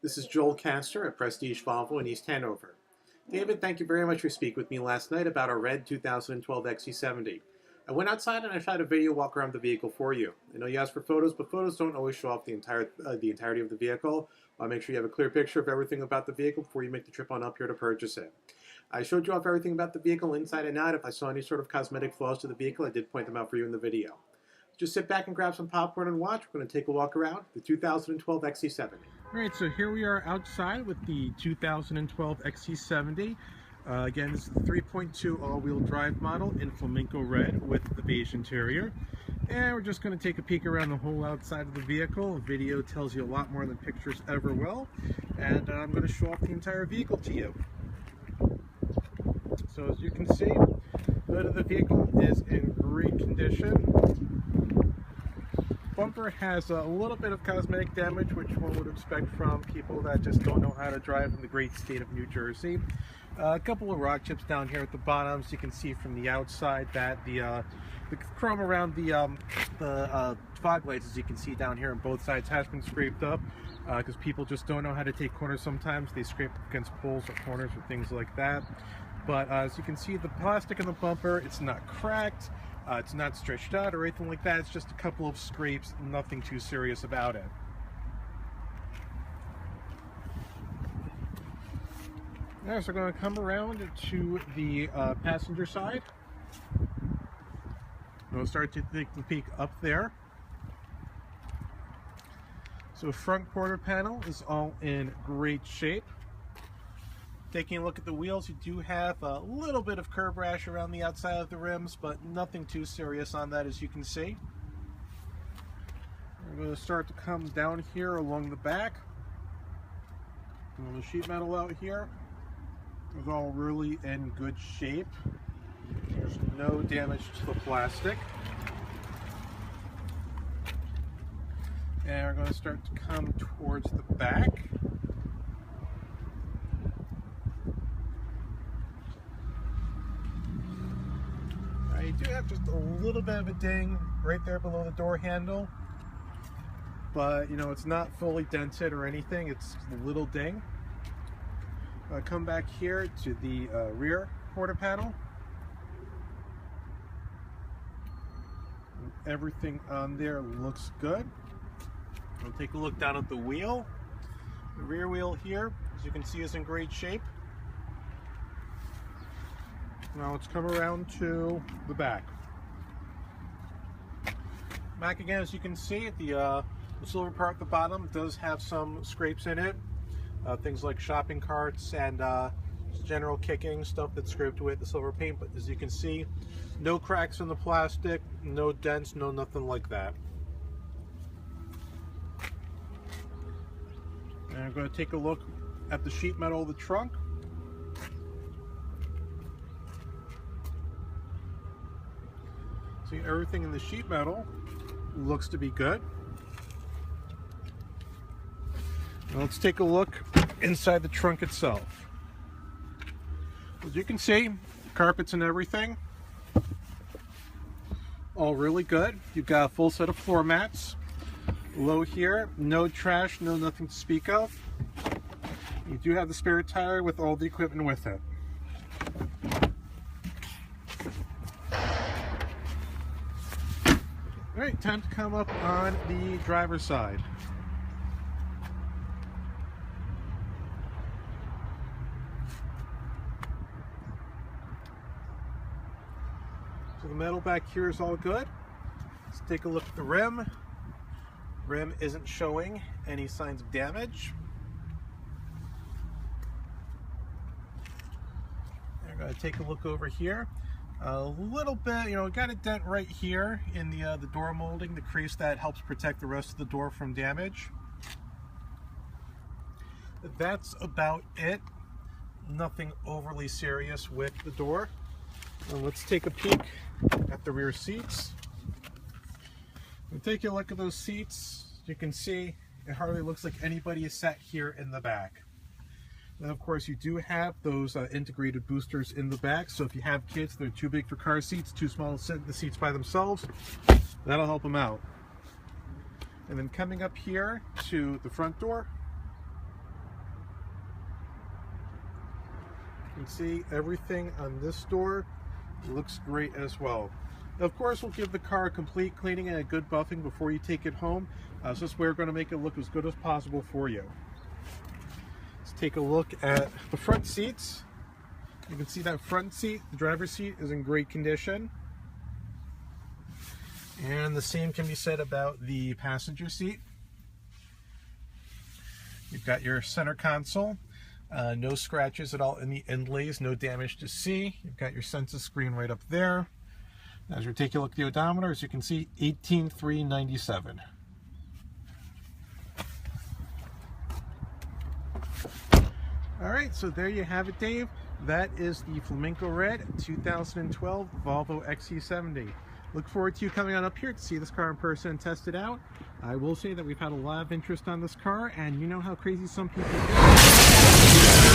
This is Joel Casser at Prestige Volvo in East Hanover. David, thank you very much for speaking with me last night about our red 2012 XC70. I went outside and I shot a video walk around the vehicle for you. I know you asked for photos, but photos don't always show off the entirety of the vehicle. I'll make sure you have a clear picture of everything about the vehicle before you make the trip on up here to purchase it. I showed you off everything about the vehicle inside and out. If I saw any sort of cosmetic flaws to the vehicle, I did point them out for you in the video. Just sit back and grab some popcorn and watch. We're going to take a walk around the 2012 XC70. Alright, so here we are outside with the 2012 XC70. Again, this is the 3.2 all-wheel drive model in flamenco red with the beige interior. And we're just going to take a peek around the whole outside of the vehicle. The video tells you a lot more than pictures ever will. And I'm going to show off the entire vehicle to you. So as you can see, the hood of the vehicle is in great condition. Bumper has a little bit of cosmetic damage, which one would expect from people that just don't know how to drive in the great state of New Jersey. A couple of rock chips down here at the bottom, so you can see from the outside that the chrome around the fog lights, as you can see down here on both sides, has been scraped up because people just don't know how to take corners sometimes. They scrape against poles or corners or things like that. But as you can see, the plastic in the bumper, it's not cracked. It's not stretched out or anything like that. It's just a couple of scrapes, nothing too serious about it. Now, so we're going to come around to the passenger side. We'll start to take the peek up there. So front quarter panel is all in great shape. Taking a look at the wheels, you do have a little bit of curb rash around the outside of the rims, but nothing too serious on that, as you can see. We're going to start to come down here along the back. And the sheet metal out here is all really in good shape. There's no damage to the plastic. And we're going to start to come towards the back. You do have just a little bit of a ding right there below the door handle, but you know, it's not fully dented or anything. It's a little ding. Come back here to the rear quarter panel. Everything on there looks good. We'll take a look down at the wheel. The rear wheel here, as you can see, is in great shape. Now let's come around to the back. Back again, as you can see, the silver part at the bottom does have some scrapes in it. Things like shopping carts and general kicking, stuff that's scraped away at the silver paint. But as you can see, no cracks in the plastic, no dents, no nothing like that. And I'm going to take a look at the sheet metal of the trunk. See, everything in the sheet metal looks to be good. Now let's take a look inside the trunk itself. As you can see, carpets and everything, all really good. You've got a full set of floor mats. Low here, no trash, no nothing to speak of. You do have the spare tire with all the equipment with it. Alright, time to come up on the driver's side. So the metal back here is all good. Let's take a look at the rim. Rim isn't showing any signs of damage. I'm going to take a look over here. A little bit, you know, got a dent right here in the door molding, the crease that helps protect the rest of the door from damage. That's about it. Nothing overly serious with the door. Now let's take a peek at the rear seats. And take a look at those seats. You can see it hardly looks like anybody is sat here in the back. And of course, you do have those integrated boosters in the back, so if you have kids that are too big for car seats, too small to sit in the seats by themselves, that'll help them out. And then coming up here to the front door, You can see everything on this door looks great as well. Of course, we'll give the car a complete cleaning and a good buffing before you take it home. So this way we're going to make it look as good as possible for you. Let's take a look at the front seats. You can see that front seat, the driver's seat, is in great condition. And the same can be said about the passenger seat. You've got your center console. No scratches at all in the inlays, no damage to see. You've got your census screen right up there. As we take a look at the odometer, as you can see, 18,397. All right, so there you have it, Dave. That is the Flamenco Red 2012 Volvo XC70. Look forward to you coming on up here to see this car in person and test it out. I will say that we've had a lot of interest on this car, and you know how crazy some people get.